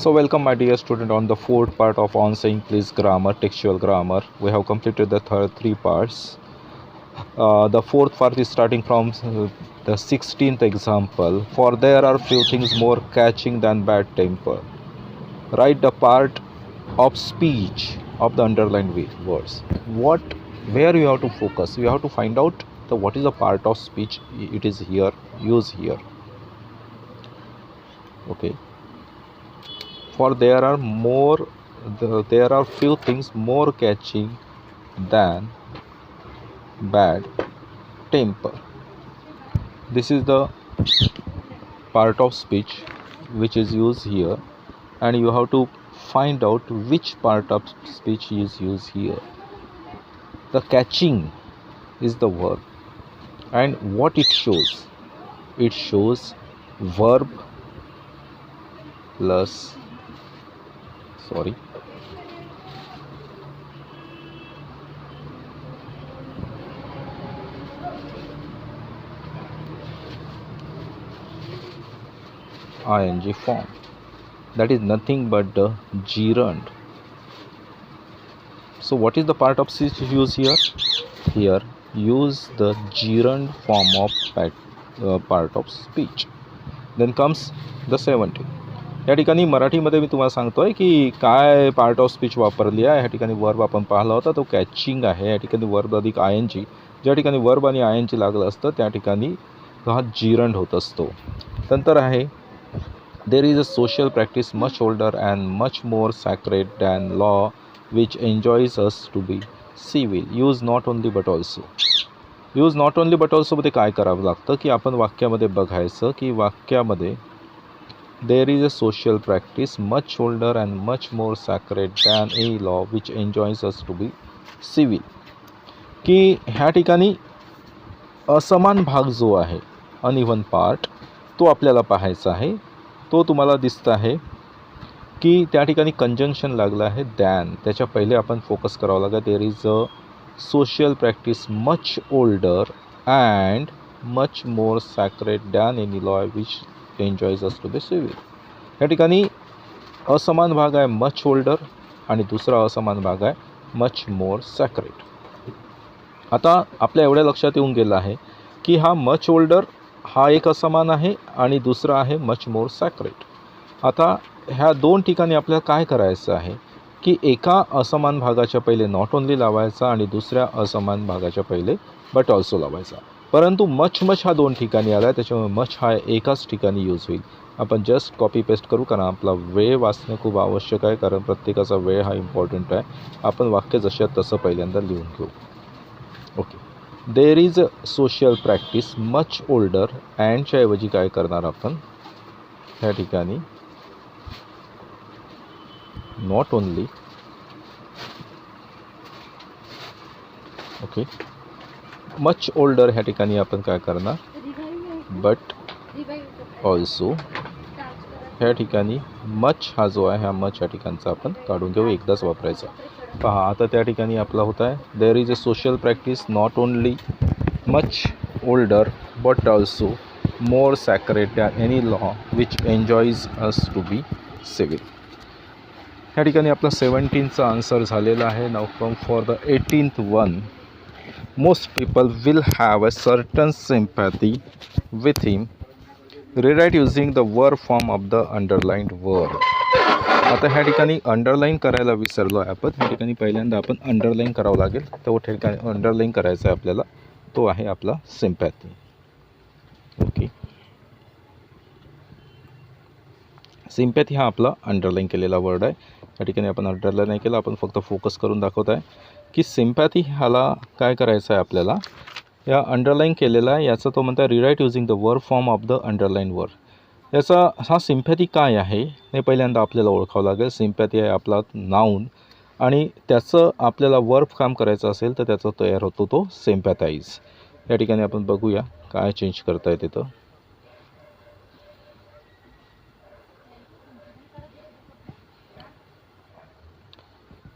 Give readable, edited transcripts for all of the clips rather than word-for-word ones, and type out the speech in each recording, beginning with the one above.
So welcome my dear student on the fourth part of on saying please grammar, textual grammar. We have completed the three parts. The fourth part is starting from the 16th example. For there are few things more catching than bad temper. Write the part of speech of the underlined words. Where you have to focus? You have to find out what is the part of speech it is here, use here. Okay. For there are few things more catching than bad temper. This is the part of speech which is used here, and you have to find out which part of speech is used here. The catching is the verb, and what it shows? It shows verb plus ing form. That is nothing but the gerund. So what is the part of speech used here? Here use the gerund form of part of speech. Then comes the 17. या ठिकाणी मराठीमध्ये मी तुम्हाला सांगतोय की काय part of speech वापरली आहे. या ठिकाणी वर्ब आपण पाहिला होता तो कॅचिंग आहे. या ठिकाणी वर्ब अधिक आय एन जी, ज्या ठिकाणी वर्ब आणि आय एन जी लागलं असतं त्या ठिकाणी हा जिरंड होत असतो. नंतर आहे there is a social practice much older and much more sacred than law which enjoys us to be civil. Use not only but also. Use not only but ऑल्सोमध्ये काय करावं लागतं की आपण वाक्यामध्ये बघायचं की वाक्यामध्ये there is a social practice much older and much more sacred than a law which enjoins us to be civil. की ह्या ठिकाणी असमान भाग जो आहे अनइव्हन पार्ट तो आपल्याला पाहायचा आहे. तो तुम्हाला दिसत आहे की त्या ठिकाणी कंजंक्शन लागलं आहे दॅन. त्याच्या पहिले आपण फोकस करावं लागेल. There is a social practice much older and much more sacred than any law which enjoys us to be civil. या ठिकाणी असमान भाग आहे मच ओल्डर आणि दुसरा असमान भाग आहे मच मोर सॅक्रेड. आता आपल्या एवढ्या लक्षात येऊन गेलं आहे की हा मच ओल्डर हा एक असमान आहे आणि दुसरा आहे मच मोर सॅक्रेड. आता ह्या दोन ठिकाणी आपल्याला काय करायचं आहे की एका असमान भागाच्या पहिले नॉट ओनली लावायचा आणि दुसऱ्या असमान भागाच्या पहिले बट ऑल्सो लावायचा. परंतु मच हा दोन ठिकाणी आला आहे, त्याच्यामुळे मच हा एकाच ठिकाणी यूज होईल. आपण जस्ट कॉपी पेस्ट करू कारण आपला वेळ वाचणे खूप आवश्यक आहे, कारण प्रत्येकाचा वेळ हा इम्पॉर्टंट आहे. आपण वाक्य जशा तसं पहिल्यांदा लिहून घेऊ. Okay. There is a social practice much older अँडच्या ऐवजी काय करणार आपण ह्या ठिकाणी not only. Okay. Much older ह्या ठिकाणी आपण काय करणार बट ऑल्सो. ह्या ठिकाणी मच हा जो आहे ह्या मच ह्या ठिकाणचा आपण काढून घेऊ, एकदाच वापरायचा. पहा आता त्या ठिकाणी आपला होत आहे there is a social practice not only much older but also more sacred than any law which enjoys us to be civil. ह्या ठिकाणी आपला 17चा आन्सर झालेला आहे. Now come for the 18th one. Most people will have a certain sympathy with him. Rewrite using the verb form of the underlined word. आता ह्या ठिकाणी underline करायला विसरलो आहे आपण. ह्या ठिकाणी पहिल्यांदा आपण अंडरलाईन करावं लागेल. तो ठिकाणी अंडरलाईन करायचा आहे आपल्याला, तो आहे आपला सिम्पॅथी. ओके. सिम्पॅथी हा आपला अंडरलाईन केलेला वर्ड आहे. या ठिकाणी आपण अंडरलाईन नाही केलं, आपण फक्त फोकस करून दाखवत आहे की सिम्पॅथी ह्याला काय करायचं आहे आपल्याला. या अंडरलाईन केलेला आहे याचा तो म्हणता rewrite using the verb form of the underline word. याचा हा सिम्पॅथी काय आहे हे पहिल्यांदा आपल्याला ओळखावं लागेल. सिम्पॅथी आहे आपला नाऊन आणि त्याचं आपल्याला वर्ब काम करायचं असेल तर त्याचा तयार होतो तो सिम्पॅथाईज. या ठिकाणी आपण बघूया काय चेंज करता येते. तर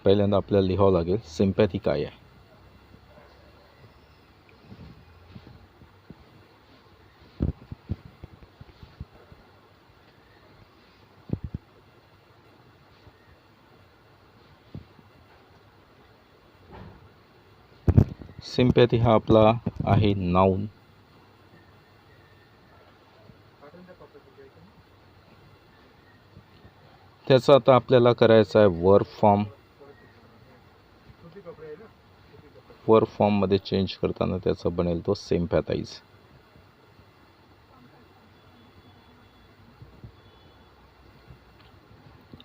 पहिल्यांदा आपल्याला लिहावं लागेल सिम्पॅथी काय आहे. सिम्पॅथी हा आपला आहे नाऊन. त्याचा आता आपल्याला करायचा आहे वर्ब फॉर्म. वर्ब फॉर्ममध्ये चेंज करताना त्याचा बनेल तो सिम्पॅथाइज.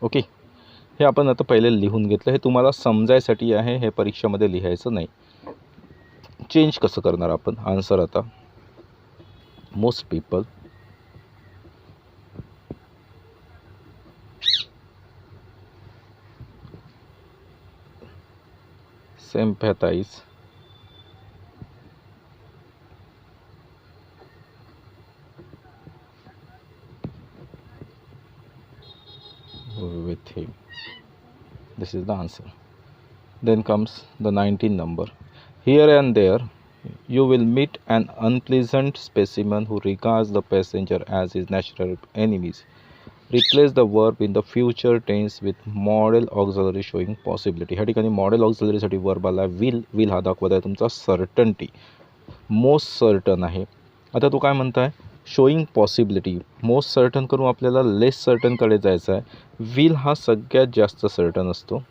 ओके, हे आपण आता पहिले लिहून घेतलं. हे तुम्हाला समजायसाठी आहे, हे परीक्षेमध्ये लिहायचं नाही. चेंज कसं करणार आपण आन्सर आता. Most people sympathize with him. This is the answer. Then comes the 19 number. Here and there you will meet an unpleasant specimen who regards the passenger as his natural enemies. Replace the verb in the future tense with model auxiliary showing possibility. ह्या ठिकाणी model ऑक्झिलरीसाठी verb आला will. Will हा दाखवत आहे तुमचा certainty, most certain आहे. आता तो काय म्हणताय, शोईंग पॉसिबिलिटी. मोस्ट सर्टन करून आपल्याला लेस सर्टनकडे जायचं आहे. विल हा सगळ्यात जास्त सर्टन असतो.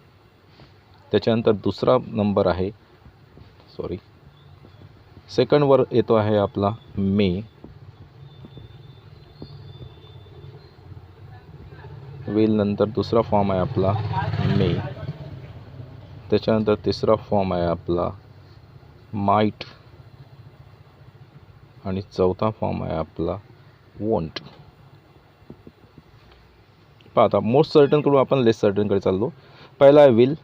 त्याच्यानंतर दुसरा नंबर आहे, सॉरी सेकंड वर येतो आहे आपला मे. विल नंतर दुसरा फॉर्म आहे आपला मे. त्याच्यानंतर तिसरा फॉर्म आहे आपला माइट आणि चौथा फॉर्म आहे आपला वॉन्ट. पहा आता मोस्ट सर्टनकडून आपण लेस सर्टनकडे चाललो. पहिला आहे विल,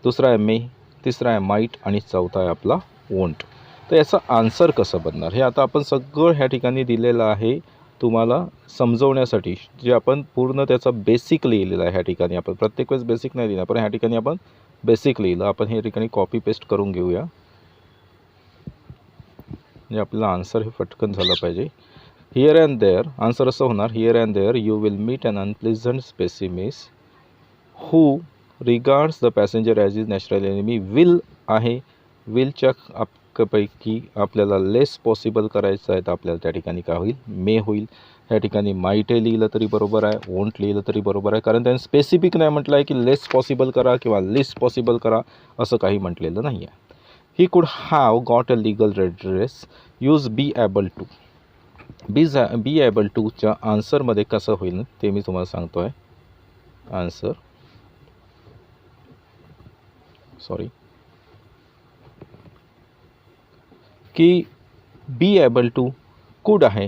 दुसरा आहे मे, तिसरा आहे माइट आणि चौथा आहे आपला वॉन्ट. तर याचा आन्सर कसं बनणार हे आता आपण सगळं ह्या ठिकाणी दिलेलं आहे तुम्हाला समजवण्यासाठी. जे आपण पूर्ण त्याचा बेसिक लिहिलेलं आहे ह्या ठिकाणी. आपण प्रत्येक वेळेस बेसिक नाही लिहिलं, पण ह्या ठिकाणी आपण बेसिक लिहिलं. आपण हे ठिकाणी कॉपी पेस्ट करून घेऊया, म्हणजे आपल्याला आन्सर हे फटकन झालं पाहिजे. हिअर अँड देअर आन्सर असं होणार, here and there you will meet an unpleasant specimens who regards the passenger as is natural enemy. Will आहे, विलच्या पैकी आपल्याला लेस पॉसिबल करायचं आहे, तर आपल्याला त्या ठिकाणी काय होईल, मे होईल. ह्या ठिकाणी माईट लिहिलं तरी बरोबर आहे, वोंट लिहिलं तरी बरोबर आहे, कारण त्यांनी स्पेसिफिक नाही म्हटलं आहे की लेस पॉसिबल करा किंवा लेस पॉसिबल करा, असं काही म्हटलेलं नाही आहे. He could have got a legal redress. Use be able to. Be able टूच्या आन्सरमध्ये कसं होईल ते मी तुम्हाला सांगतो आहे. आन्सर सॉरी की बी एबल टू कुड आहे,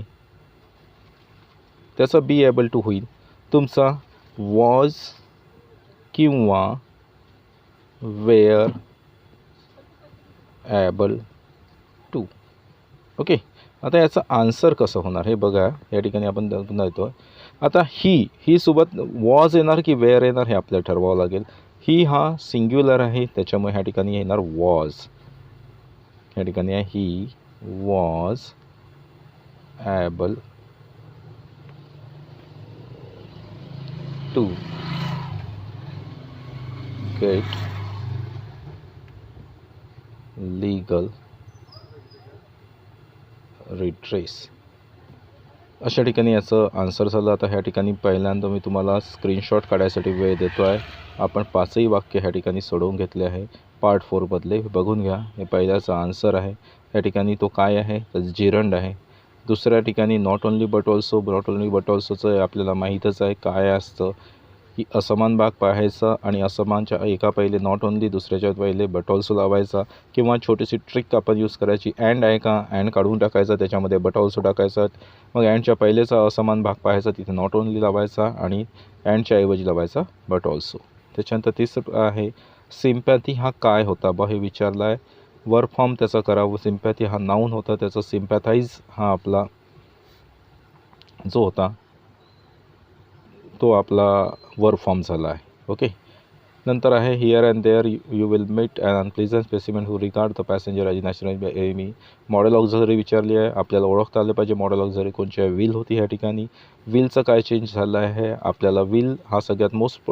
त्याचा बी एबल टू होईल तुमचा वॉज किंवा वेअर एबल टू. ओके, आता याचा आन्सर कसं होणार हे बघा. या ठिकाणी आपण पुन्हा येतो. आता ही सोबत वॉज येणार की वेअर येणार हे आपल्याला ठरवावं लागेल. ही हा सिंग्युलर आहे, त्याच्यामुळे ह्या ठिकाणी येणार वॉज. ह्या ठिकाणी आहे he was able to get legal redress. अशा ठिकाणी याचं आन्सर झालं. आता ह्या ठिकाणी पहिल्यांदा मी तुम्हाला स्क्रीनशॉट काढायसाठी वेळ देतो आहे. आपण 5ही वाक्य ह्या ठिकाणी सोडवून घेतले आहे पार्ट 4मधले. बघून घ्या. हे पहिल्याचा आन्सर आहे. ह्या ठिकाणी तो काय आहे, तर जिरंड आहे. दुसऱ्या ठिकाणी not only but also. Not only but ऑल्सोचं आपल्याला माहीतच आहे काय असतं, की असमान भाग पाहायचा आणि असमानच्या एका पहिले नॉट ओन्ली, दुसऱ्याच्या पहिले बट ऑल्सो लावायचा, किंवा छोटीशी ट्रिक आपण यूज करायची. अँड आहे का, अँड काढून टाकायचा, त्याच्यामध्ये बट ऑल्सो टाकायचा. मग अँडच्या पहिलेचा असमान भाग पाहायचा, तिथे नॉट ओन्ली लावायचा आणि अँडच्या ऐवजी लावायचा बट ऑल्सो. त्याच्यानंतर तिसरं आहे सिम्पॅथी हा काय होता बा हे विचारलं आहे. वर्ब फॉर्म त्याचा करावं. सिम्पॅथी हा नाऊन होता, त्याचा सिम्पॅथाइज हा आपला जो होता तो आपला वर्ब फॉर्म झाला आहे. ओके, नंतर आहे here and there you will meet an unpleasant specimen who regard the passenger as natural enemy. Model auxiliary विचारली आहे, आपल्याला ओळखता आलं पाहिजे मॉडेल ऑक्झिलरी कोणच्या. विल होती ह्या ठिकाणी. विलचं काय चेंज झालं आहे, आपल्याला विल हा सगळ्यात मोस्ट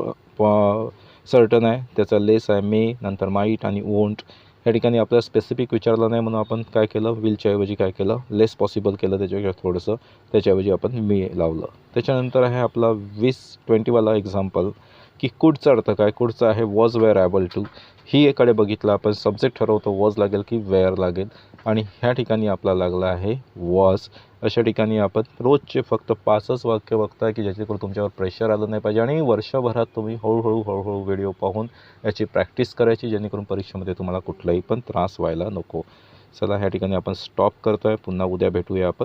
सर्टन आहे, त्याचा लेस आहे मे, नंतर माईट आणि वोंट. या ठिकाणी आपल्याला स्पेसिफिक विचारलं नाही म्हणून आपण काय केलं, विलच्या ऐवजी काय केलं, लेस पॉसिबल केलं, त्याच्यापेक्षा थोडंसं त्याच्याऐवजी आपण मी लावलं. त्याच्यानंतर आहे आपला 20-20वाला एक्झाम्पल की कुडचा अर्थ काय, कुडचा आहे वॉज वेअर ॲबल टू. ही एकडे बघितलं आपण, सब्जेक्ट ठरवतो वॉज लागेल की वेअर लागेल, आणि ह्या ठिकाणी आपला लागला आहे वॉज. अशा ठिकाणी आपण रोजचे फक्त 5च वाक्य बघताय की ज्याच्याकडून तुमच्यावर प्रेशर आलं नाही पाहिजे, आणि वर्षभरात तुम्ही हळूहळू व्हिडिओ पाहून याची प्रॅक्टिस करायची, जेणेकरून परीक्षेमध्ये तुम्हाला कुठलाही पण त्रास व्हायला नको. चला ह्या ठिकाणी आपण स्टॉप करतो आहे. पुन्हा उद्या भेटूया आपण.